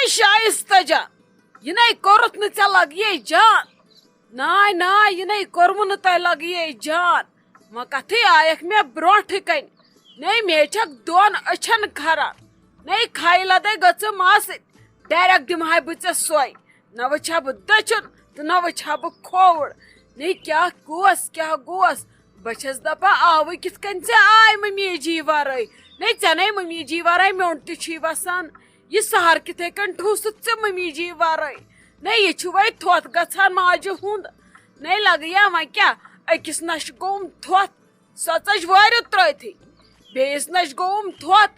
شائستہ جان یہ کورت نا لگ یہ جان نائے یہ کورمو نا تہ لگ یہ جان و کتھی آیک مے بروٹ کن نئی میچک دون اچھن کھران نئی کھائی لدے گچ ماس ڈائریکٹ دمہائی بہ سوئی نہ وچھا بہ دچن تو نہ وچھا بہ کھوڑ نئی کیا گوس بچس دپا آو کت کن ژے آئی ممی جی ورٲے نئی ژے ممی جی ورٲے میون تہ وسان یہ سہر کتھے کن ٹھوست ژے ممی جی ورٲے نئی یہ وی تھوت گژھان ماجہ ہند نئی لگیا و کیا اکس نش گوم تھوت سو ژج وارو ترٲتھٕے بیٚیِس نش گوم تھوت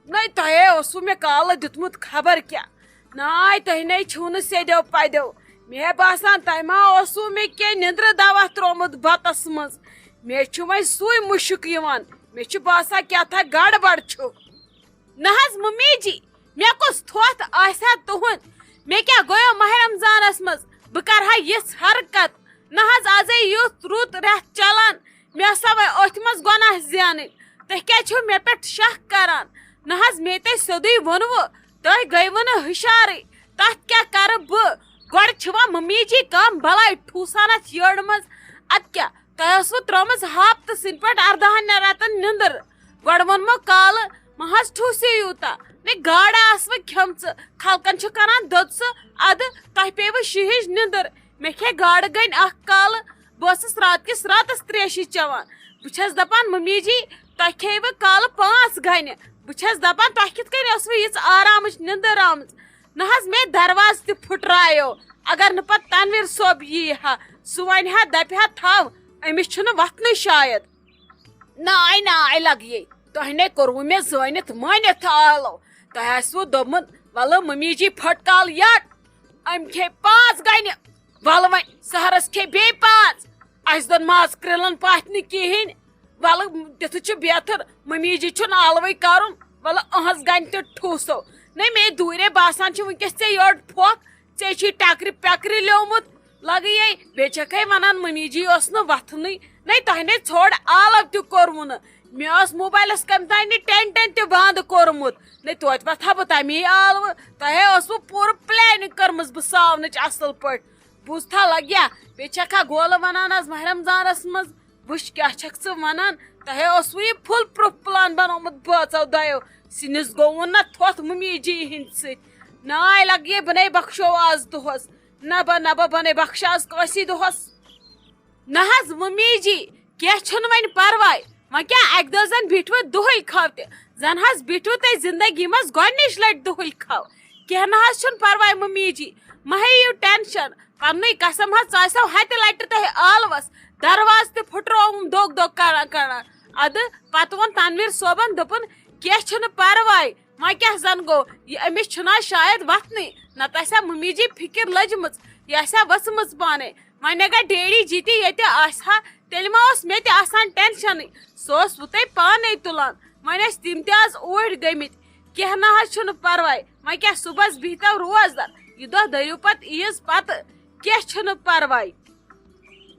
نئی تۄہے اوسوٕ مےٚ کالہٕ دیُتمُت خبر کیا ناے تۄہہِ نَے چھُو نہٕ سیٚدیو پدیو مےٚ باسان تۄہہِ ما اوسوٕ مےٚ کینٛہہ نیٚنٛدرٕ دوا تروومُت بتس منٛز مےٚ چھُ وۄنۍ سُے مُشُک یِوان مےٚ چھُ باسان کیٛاہتھانۍ گڑبڑ چھُ نہ حظ ممی جی مےٚ کُس تھوٚت آسہِ ہا تُہُنٛد مےٚ کیٛاہ گوٚیو ماہ رمضانس منٛز بہٕ کرٕ ہا یِژھ حرکت نہ حظ آزے یُتھ رُت رٮ۪تھ چلان مےٚ ہسا وۄنۍ أتھۍ منٛز گۄناہ زینٕنۍ تُہۍ کیٛازِ چھِو مےٚ پٮ۪ٹھ شک کران نہ حظ مے تۄہہِ سیوٚدُے ووٚنوٕ تُہۍ گٔیوٕ نہٕ ہُشارٕے تتھ کیٛاہ کرٕ بہٕ گۄڈٕ چھِ وۄنۍ ممی جی کم بلاے ٹھوٗسان اتھ یٔڑ منٛز ادٕ کیٛاہ تۄہہِ ٲسوٕ ترٲومٕژ ہاپتہٕ سٕنٛدۍ پٲٹھۍ 18 رٮ۪تن نیٚنٛدٕر گۄڈٕ ووٚنمو کالہٕ ما حظ ٹھوٗسِو یوٗتاہ نَے گاڈٕ آسوٕ کھٮ۪مژٕ خلقن چھُ کران دۄدسہٕ ادٕ تۄہہِ پیٚوٕ شِہِج نیٚنٛدٕر مےٚ کھے گاڈٕ گٔنۍ اکھ کالہٕ بہٕ ٲسٕس رات کِس راتس تریشی چٮ۪وان بہٕ چھس دپان ممی جی تۄہہِ کھیٚیوٕ کالہٕ 5 گنہِ بہٕ چھس دپان تۄہہِ کِتھ کٔنۍ ٲسوٕ یِژھ آرامٕچ نیٚنٛدٕر آمٕژ نہ حظ مے دروازٕ تہِ پھٕٹرایو اگر نہٕ پتہٕ تنویر صٲب یی ہا سُہ ونہِ ہا دپہِ ہا تھاو أمِس چھُنہٕ وتھنٕے شاید ناے لگیے تۄہہِ نے کوٚروٕ مےٚ زٲنِتھ مٲنِتھ آلو تۄہہِ آسوٕ دوٚپمُت ولہٕ ممی جی پھٹ کال یٹ أمۍ کھے 5 گنہِ ولہٕ وۄنۍ سہرس کھے بیٚیہِ 5 اسہِ دوٚن ماز کرٛلن پاتھ نہٕ کِہیٖنۍ ولہٕ تِتھٕ چھُ بہتر ممی جی چھُنہٕ آلوٕے کرُن ولہٕ أہنٛز گنہِ تہِ ٹھوٗسو نَے مے دوٗرے باسان چھُ وٕنکیٚس ژےٚ یٔڑ پھۄکھ ژےٚ چھُے ٹکرِ پٮ۪کرِ لیومُت لگیے بیٚیہِ چھکھے ونان ممی جی اوس نہٕ وتھنٕے نَے تۄہہِ نے ژھوٚڑ آلو تہِ کوٚروٕ نہٕ مےٚ اوس موبایلس کمہِ تانۍ نہٕ ٹٮ۪نٹن تہِ بنٛد کوٚرمُت نَے توتہِ وتھا بہٕ تمی آلوٕ تۄہے اوسوٕ پوٗرٕ پلینِنگ کٔرمٕژ بہٕ ساونٕچ اصل پٲٹھۍ بوٗزتھا لگیا بیٚیہِ چھکھا گولہٕ ونان آز ماہ رمضانس منٛز وٕچھ کیٛاہ چھکھ ژٕ ونان تۄہے اوسوٕ یہِ فُل پروٗف پلان بنومُت بٲژو دۄیو سِنِس گوٚوُن نہ تھوٚتھ ممی جی ہٕنٛدۍ سۭتۍ ناے لگیے بہٕ نے بخشو آز دۄہس نہ بہٕ نے بخش آز کٲنٛسی دۄہس نہ حظ ممی جی کینٛہہ چھُنہٕ وۄنۍ پرواے وۄنۍ کیٛاہ اکہِ دۄہ زن بیٖٹھوٕ دُہُلکھو تہِ زن حظ بیٖٹھوٕ تُہۍ زندگی منٛز گۄڈنِچ لٹہِ دُہُلکھو کینٛہہ نہ حظ چھُنہٕ پرواے ممی جی مہ ہیٚیِو ٹٮ۪نشن پننُے قسم حظ ژاسیو ہتہِ لٹہِ تۄہہِ آلوس دروازٕ تہِ پھٕٹرووُم دوٚگ کران ادٕ پتہٕ ووٚن تنویر صٲبن دوٚپُن کینٛہہ چھُنہٕ پرواے وۄنۍ کیٛاہ زن گوٚو یہِ أمِس چھُنہ شاید وتھنٕے نتہٕ آسہِ ہا ممی جی فِکر لٔجمٕژ یہِ آسہِ ہا ؤژھمٕژ پانے وۄنۍ اگر ڈیڈی جی تہِ ییٚتہِ آسہِ ہا تیٚلہِ ما اوس مےٚ تہِ آسان ٹٮ۪نشنٕے سُہ اوس وُتے پانے تُلان وۄنۍ ٲسۍ تِم تہِ آز اوٗرۍ گٔمٕتۍ کینٛہہ نہ حظ چھُنہٕ پرواے وۄنۍ کیٛاہ صُبحس بِہتو روزدر یہِ دۄہ دٔرِو پتہٕ عیٖز پتہٕ کینٛہہ چھُنہٕ پرواے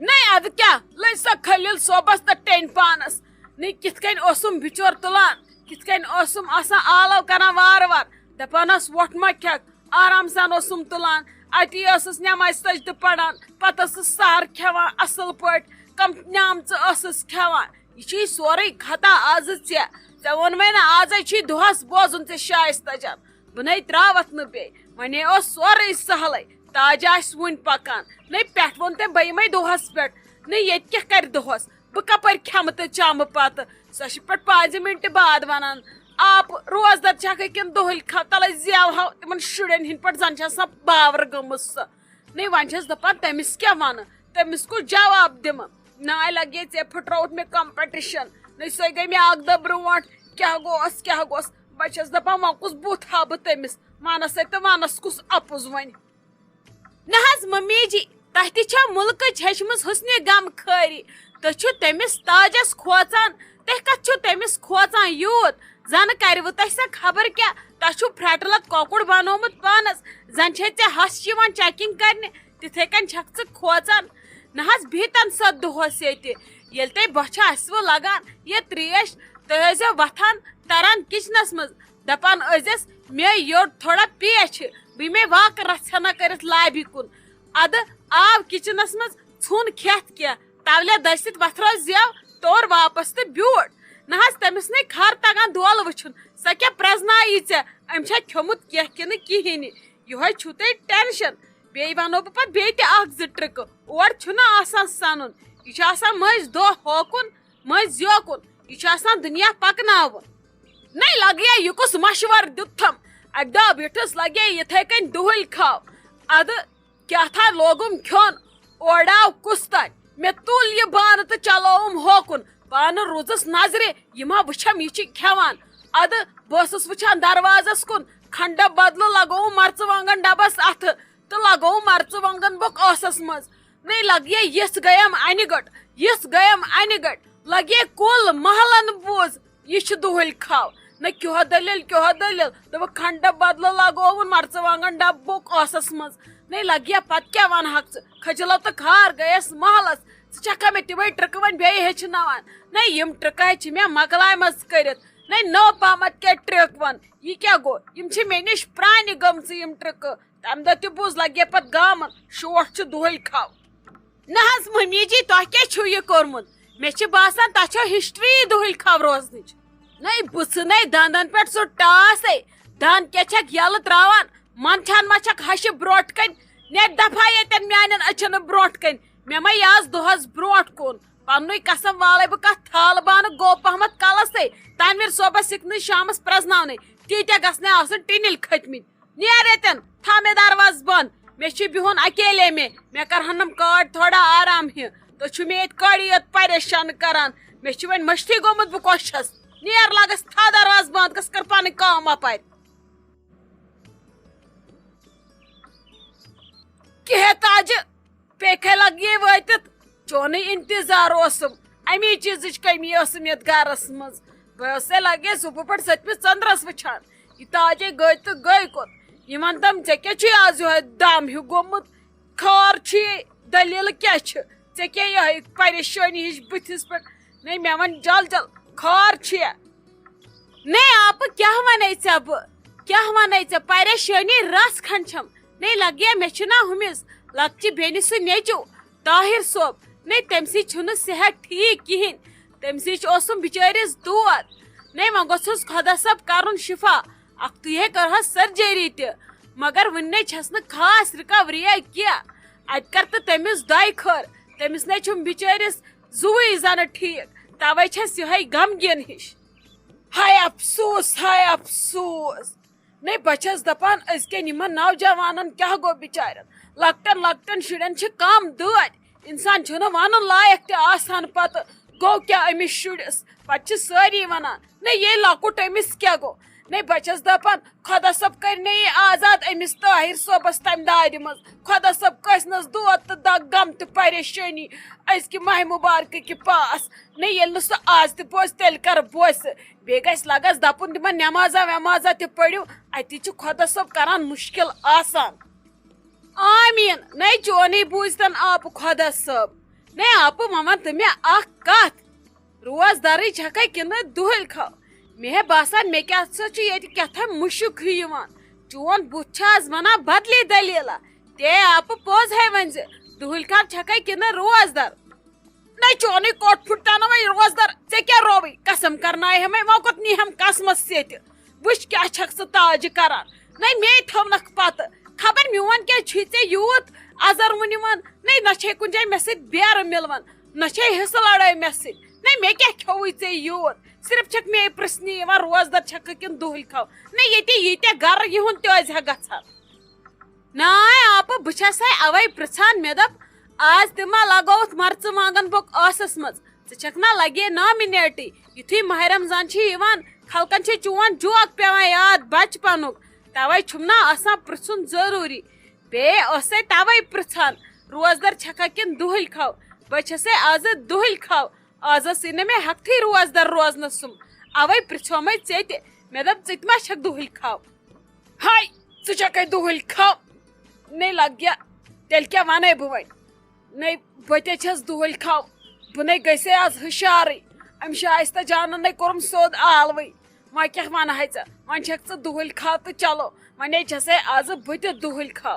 نَے ادٕ کیٛاہ لٔج سا خلیل صٲبس تہٕ ٹیٚنۍ پانس نَے کِتھ کٔنۍ اوسُم بِچور تُلان کِتھ کٔنۍ اوسُم آسان آلو کران وارٕ وارٕ دپان اوس وۄٹھ ما کھٮ۪کھ آرام سان اوسُم تُلان اتی ٲسٕس نٮ۪مازِ سجدٕ پران پتہٕ ٲسٕس سہر کھٮ۪وان اصل پٲٹھۍ کم نیامژٕ ٲسٕس کھٮ۪وان یہِ چھُے سورُے خطا آزٕ ژےٚ ووٚنمے نہ آزے چھُے دۄہس بوزُن ژےٚ شایستہ جان بہٕ نَے تراوتھ نہٕ بیٚیہِ وۄنۍ اوس سورُے سہلٕے تاج آسہِ وُنہِ پکان نَے پٮ۪ٹھ ووٚن تٔمۍ بہٕ یِمے دۄہس پٮ۪ٹھ نَے ییٚتہِ کیٛاہ کرِ دۄہس بہٕ کپٲرۍ کھٮ۪مہٕ تہٕ چمہٕ پتہٕ سۄ چھِ پٮ۪ٹھ 5 مِنٹہٕ بعد ونان آپ روزدر چھکھے کِنہٕ دُہُلکھو تلے زیوہو تِمن شُرٮ۪ن ہِنٛدۍ پٲٹھۍ زن چھِ آسان باور گٔمٕژ سۄ نَے وۄنۍ چھس دپان تٔمِس کیٛاہ ونہٕ تٔمِس کُس جواب دِمہٕ ناے لگے ژےٚ پھٕٹرووُتھ مےٚ کمپٹِشن نَے سۄے گٔے مےٚ اکھ دۄہ برونٛٹھ کیٛاہ گوٚس بہٕ چھس دپان وۄنۍ کُس بُتھ ہا بہٕ تٔمِس ونس تہٕ ونس کُس اپُز وۄنۍ نہ حظ ممی جی تۄہہِ تہِ چھو مُلکٕچ ہیٚچھمٕژ حُسنہِ غم خٲری تُہۍ چھِو تٔمِس تاجس کھوژان تُہۍ کتھ چھِو تٔمِس کھوژان یوٗت زن کروٕ تۄہہِ سۄ خبر کیٛاہ تۄہہِ چھُو پھرٛٹہٕ لت کۄکُر بنومُت پانس زن چھے ژےٚ ہس یِوان چیکنگ کرنہِ تِتھے کٔنۍ چھکھ ژٕ کھوژان نہ حظ بِہتن سۄ دۄہس ییٚتہِ ییٚلہِ تۄہہِ بۄچھِ آسوٕ لگان یہِ تریش تُہۍ ٲسۍزیو وتھان تران کچنس منٛز دپان ٲسۍزٮ۪س مےٚ یوٚڑ تھوڑا پیچھِ بہ مے واقع رژھنا کرت لابی کن اد آو کچنس مز ژھن کھیت کیا تولے دست وتھرو زیو تور واپس تو بیوٹ نہ تمس نئی کھر تگان دول وچھن سہ کیا پرزنائی ژے ام چھا کھیومت کی کن کہین یہ چھو تہ ٹینشن بی ونو بہ پتہ بی تہ اکھ زٕ ٹرکہ اور چھُنہ آسان سنن یہ آسان مٔنزۍ دۄہ ہوکُن مٔنزۍ یوکُن یہ آسان دنیا پکناوُن نہیں لگیا یہ کس مشور دتھم اک دہ بیٹھس لگے یتھے کن دہلکھاو اد کیا تھا لوگم کھیون اوڑاو کس تان مے تل یہ بانہ تو چلوم ہوکن پانہ روزس نظر یہ ما وچھم یہ کھیوان اد بہس وچھان دروازس کن کھنڈ بدل لگو مرژوانگن ڈبس اتھ تو لگو مرژوانگن بک ٲسس مز نہیں لگے یس گیم انہ گٹ یس گیم انہ گٹ لگے کل محلن بوز یہ دہلکھاو نہ کیو دلیل دپ کھنڈ بدل لگوون مرژوانگن ڈب بک ٲسس مز نہیں لگیا پتہ کیا ون ژٕ کھجلو تو کھار گیس محلس ژٕ چھکھا مے تمے ٹرکہ ون بیٚیہِ ہیٚچھناوان نہیں یم ٹرکے چھ مے مکلائے مز کرت نہیں نو پامت کیا ٹرک ون یہ کیا گو یم چھ مے نش پرانہ گمژ یم ٹرکہ تم دہ تہ بوز لگے پتہ گامن شوٹ چھ دہلکھاو نہ حظ ممی جی تہ کیا چھو یہ کورمت مے چھ باسان تہ چھو ہسٹری دہلکھاو روزنچ نہیں بس نہیں دندن پہ سو ٹاس دند کیا چھک یل تراوان منچان ما چھک ہش بروٹ کن نیٹ دفا یتن میانن اچھن بروٹ کن مے ما یاز دہس بروٹ کن پنوی قسم والے بہ کت تھال بانہ گو پہمت کلس تنویر صبح سکن شامس پرزناونے تیتیا گھنے آسن ٹنل کھتمت نیر یتن تھا مے درواز بند مے چھ بہن اکیلے مے کرہنم کاڈ تھوڑا آرام ہی تو چھ مے یت کاڈی یت پریشان کران مے چھ ون مشتھی گومت بہ کوش چھس نیر لگس تھا درواز بند کس کر پانی کام اپر کہ تاج پیکھے لگے واتت چون انتظار اوسم امی چیز کمی اسم یت گرس مز بہ لگے صبح پہ ستم ژندرس وچھان یہ تاجے گئی تو گئی کت یہ ون ٹھیک ژے کیا آز یہ دم ہیو گومت خار دلیل کیا ژے کیا یہ پریشانی ہش بتھس پہ نہیں مے ون جل جل خار نہیں آپ کیا ونے ژے بہ کیا ونے ژے پریشانی رس کھنڈ چھم نہیں لگیا مے چھنا ہمس لکچہ بیٚنہِ سُہ نیچو طاہر صوب نہیں تمسی چھُنہٕ صحت ٹھیک کہین تمسی اوسم بچارس دود نہیں وۄنۍ گوٚژھُس خدا صٲب کرُن شفا اکھ تُہۍ کرہس سرجری تہِ مگر وُنہِ چھس نہٕ خاص رِکوری کینٛہہ اتہِ کر تہٕ تٔمِس دۄیہِ خٲر تٔمِس نے چھُم بچٲرس زُوٕے زنہٕ ٹھیک توے چھس یہے غمگین ہش ہائے افسوس نہیں بچس دپان ازکین یمن نوجوانن کیا گو بچارن لکٹن لکٹن شرین کم داد انسان چھنہ ون لائق تہ آسان پتہ گو کیا امس شرس پتہ ساری ونان نہیں یہ لکٹ امس کیا گو نہیں بچس دپان خدا صٲب کرنے یہ آزاد امس طاہر صوبس تمہ دادِ مز خدا صٲب کسنس دود تو دگ غم تو پریشانی ازکہ ماہ مبارکہ کہ پاس نہیں یل سہ آز تہ بوز تیل کر بوس بیٚیہِ گژھِ لگس دپُن تمن نمازا ومازا تہ پرو اتی چھ خدا صٲب کران مشکل آسان آمین نہیں چونی بوزتن آپ خدا صٲب نہیں آپ ون تو مے اکھ کتھ روز دارٕے چھکا کنہ دہلکھاو مے باسان مے کیا سا یہ کتھا مشک ہیوان چون بت چھ آز ونان بدلی دلیلا تے آپ پوز ہے ون دہلکھاو چھکا کنہ روزدار نہیں چونی کوٹ پھٹانا وی روزدار ژے کیا روی قسم کرنائے ہمیں موقت نی ہم قسمس سیت وچ کیا چھک سہ تاج کران نہیں مے تھونک پتہ خبر میون کیا چھ ژے یوت ازر ونیون نہیں نہ چھ کن جائے مے سۭتۍ بیرٕ ملون نہ چھ حصہ لڑائی مے سۭتۍ نہیں مے کیا کھیوی ژے یوت صرف چھک مے پرسنی یوان روزدار چھک کن دہلکھاو نہیں یہ یتیا گر یہن تیز گژھان نا آپ بہ چھس اوے پرژھان مے دپ آز تہ ما لگوت مرژوانگن بوک ٲسس مز ژٕ چھکھ نا لگے نامنیٹی یتھُے ماہ رمضان چھ یوان خلقن چھ چون جوک پیوان یاد بچپنک توے چھم نا آسان پرژھن ضروری بیٚیہِ ٲسے توے پرژھان روزدار چھکا کن دہلکھاو بہ چھسے آز دہلکھاو آز ٲسٕے نہٕ مےٚ ہٮ۪کتھٕے روزدار روزنس سُم اوے پرژھومے ژے تہِ مےٚ دوٚپ ژٕ تہِ ما چھکھ دہلکھاو ہاے ژٕ چھکھے دہلکھاو نہیں لگیا تیٚلہِ کیٛاہ ونے بہٕ وۄنۍ نہیں بہٕ تے چھس دہلکھاو بہٕ نے گژھے آز ہُشارٕے أمۍ شائستہ جانن نے کوٚرُم سیوٚد آلوٕے وۄنۍ کیٛاہ ونہے ژےٚ وۄنۍ چھکھ ژٕ دہلکھاو تہٕ چلو ونے چھسے آز بت دُہُلکھو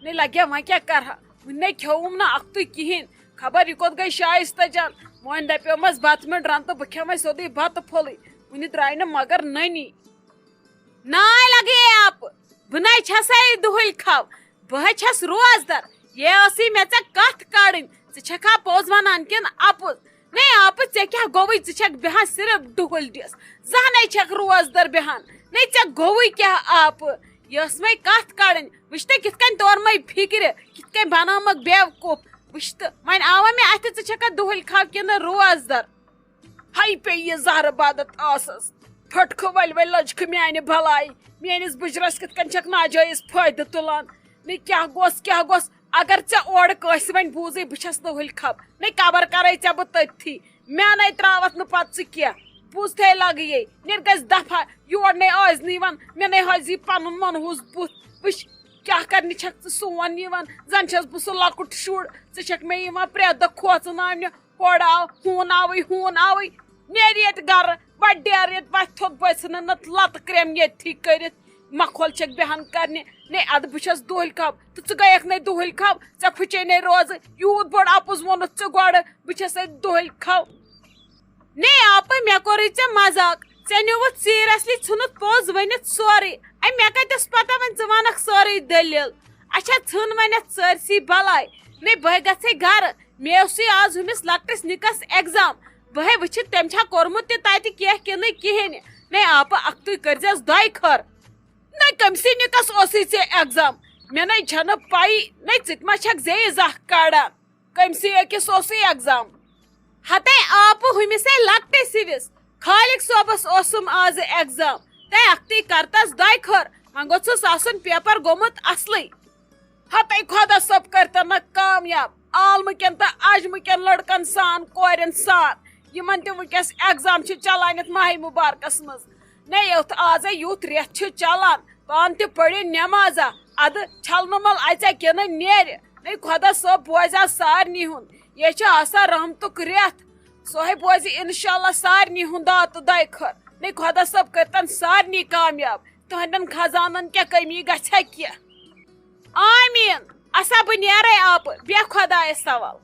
نے لگیا وۄنۍ کیٛاہ کرہا وُنہِ کھیوٚوُم نہٕ اکھتُے کِہیٖنۍ خبر یہِ کوٚت گٔے شائستہ جان وۄنۍ دپیومس بتہٕ مےٚ رن تہٕ بہٕ کھٮ۪مے سیوٚدُے بتہٕ پھوٚلٕے وُنہِ درٛاے نہٕ مگر نٔنی ناے لگے آپ بہٕ نَے چھسے دُہُلکھو بہٕ ہے چھس روزدر یہ ٲسٕے مےٚ ژےٚ کتھ کڑٕنۍ ژٕ چھکھا پوٚز ونان کِنہٕ اپُز نے آپ ژےٚ کیٛاہ گوٚوُے ژٕ چھکھ بیہان صرف ڈُہُل ڈِس زانٛہہ نَے چھکھ روزدر بیہان نے ژےٚ گوٚوُے کیٛاہ آپ یہ ٲس مےٚ کتھ کڑٕنۍ وٕچھ تہٕ کِتھ کٔنۍ تور مے فکرِ کِتھ کٔنۍ بنٲومکھ بیوقوٗف وٕچھ تہٕ وۄنۍ آوا مےٚ اتھِ ژٕ چھکھا دُہُلکھو کِنہٕ روزدر ہے پیٚیہِ یہِ زہرٕ بدت ٲسٕس پھٹکھٕ ؤلۍ ؤلۍ لٔجکھٕ میانہِ بلاے میٲنِس بٕجرس کِتھ کٔنۍ چھکھ ناجٲیز فٲیدٕ تُلان نے کیٛاہ گوٚژھ اگر ژےٚ اورٕ کٲنٛسہِ وۄنۍ بوٗزٕے بہٕ چھس دُہُلکھو نے قبر کرے ژےٚ بہٕ تٔتھی میانے تراوتھ نہٕ پتہٕ ژٕ کینٛہہ بوٗزتھے لگیے نیر گژھِ دفا یور نے ٲسۍ نہٕ یِوان مےٚ نے حظ پنُن مونہوس بُتھ وٕچھ کیٛاہ کرنہِ چھکھ ژٕ سون یِوان زن چھس بہٕ سُہ لۄکُٹ شُر ژٕ چھکھ مےٚ یِوان پرٛٮ۪تھ دۄہ کھوژناونہِ ہورٕ آو ہوٗن آوٕے نیرِ ییٚتہِ گرٕ بڑیر ییٚتہِ وتھِ تھوٚد بہٕ ژھٕنہٕ نہٕ لتہٕ کرٛٮ۪م ییٚتھی کٔرِتھ مکھول چھکھ بیہان کرنہِ نے ادٕ بہٕ چھس دُہُلکھو تہٕ ژٕ گٔیکھ نے دُہُلکھو ژےٚ پھٕچے نے روزٕ یوٗت بوٚڑ اپُز ووٚنُتھ ژٕ گۄڈٕ بہٕ چھسے دُہُلکھو نے آپہٕ مےٚ کوٚرُے ژےٚ مزاق ژےٚ نیوٗوُتھ سیٖریسلی ژھٕنُتھ پوٚز ؤنِتھ سورُے اے مےٚ کتٮ۪س پتہ وۄنۍ ژٕ ونکھ سٲرٕے دٔلیٖل اچھا ژھٕن وۄنۍ اتھ سٲرسٕے بلاے نے بہٕ گژھے گرٕ مےٚ اوسُے آز ہُمِس لۄکٹِس نِکس ایگزام بہٕ ہے وٕچھِتھ تٔمۍ چھا کوٚرمُت تہِ تتہِ کینٛہہ کِنہٕ کِہیٖنۍ نے آپہٕ اکھتُے کٔرزٮ۪س دۄیہِ خٲر نے کٔمسٕے نِکس اوسُے ژےٚ ایگزام مےٚ نے چھنہٕ پایی نے ژٕ تہِ ما چھکھ زیٚیہِ زاہ کڑان کٔمسٕے أکِس اوسُے ایگزام ہتے آپہٕ ہُمِسے لۄکٹِس ہِوِس خالق صٲبس اوسُم آزٕ ایگزام تے اکھتُے کرتس دۄیہِ خٲر وۄنۍ گوٚژھُس آسُن پیپر گوٚمُت اصلٕے ہتے خۄدا صٲب کٔرتن کامیاب عالمہٕ کٮ۪ن تہٕ اجمہٕ کٮ۪ن لڑکن سان کورٮ۪ن سان یِمن تہِ وٕنکیٚس ایگزام چھِ چلان یتھ ماہِ مُبارکس منٛز نے یُتھ آزے یُتھ رٮ۪تھ چھُ چلان پانہٕ تہِ پٔرِو نٮ۪مازا ادٕ چھلنہٕ مل اژے کِنہٕ نیرِ نے خۄدا صٲب بوزِ سارنٕے ہُنٛد یہِ چھُ آسان رحمتُک رٮ۪تھ سُہ ہے بوزِ انشاء اللہ سارنٕے ہُنٛد داد تہٕ دۄیہِ خٲر نے خۄدا صٲب کٔرتن سارنٕے کامیاب تُہنٛدٮ۪ن خزانن کیٛاہ کٔمی گژھِ کینٛہہ آمیٖن اسا بہٕ نیرے آپہٕ بیٚہہ خۄدایس حوال